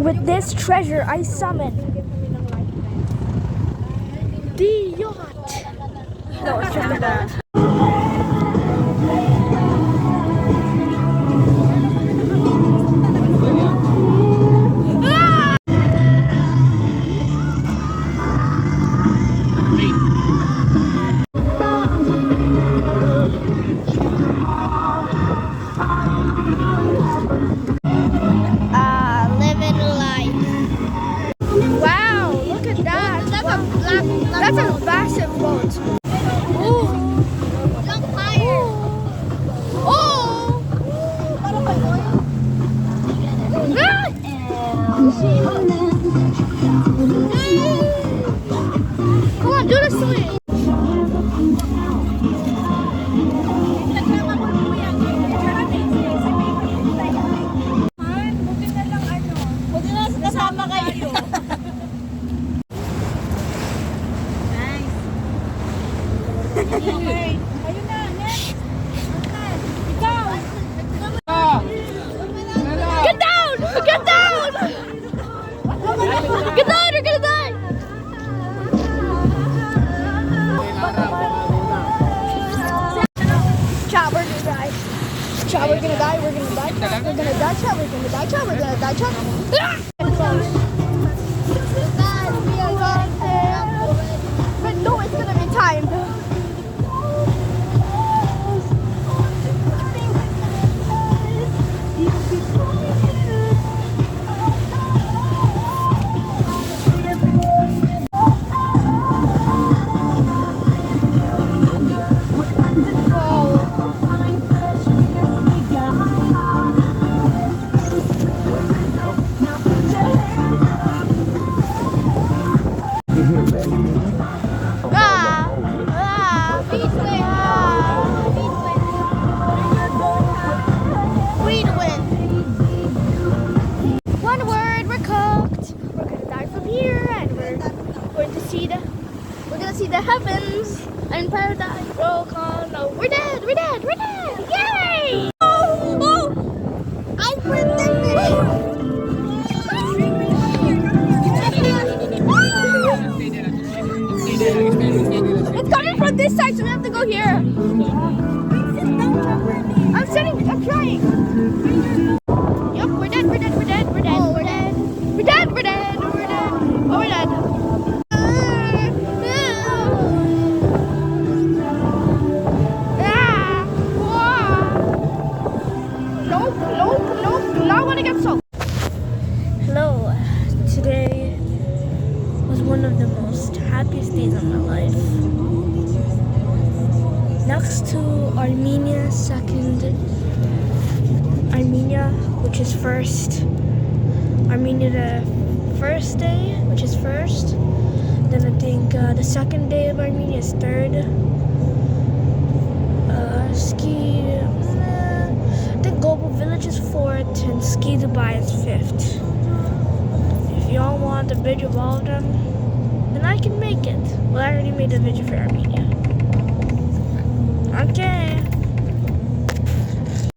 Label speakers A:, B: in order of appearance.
A: With this treasure, I summon the yacht. No, it's just a boat.
B: Living life.
A: Wow, look at that. That's a massive boat. Ooh.
B: Jump higher.
A: Oh! Ah! Come on, do the swing.
B: Kasama kayo. Okay. Ayun na, next. Ikaw.
A: Get down! Get down! Get down! You're gonna die! Chat, we're gonna die. Chat, we're gonna die. We're gonna die. Chat, we're gonna die. Chat, we're gonna die. Chat, we're gonna die. Chat. But no, it's gonna be timed. One word, we're cooked. We're gonna die from here, and we're going to see the heavens and paradise. Roll call. No, we're dead. We're dead. We're dead. Yay! Oh! I It's coming from this side, so we have to go here. I'm trying. Yep, we're dead, we're dead, we're dead, we're dead,
B: Oh,
A: we're dead. We're dead, we're dead, we're dead. Oh, we're dead. Nope, nope, nope. Do not want to get soaked. Hello. Today was one of the most happiest days of my life. Next to Armenia, second. Armenia, which is first. Armenia, the first day, which is first. Then I think the second day of Armenia is third. I think Global Village is fourth, and Ski Dubai is fifth. If y'all want a video of all of them, then I can make it. Well, I already made a video for Armenia. Okay.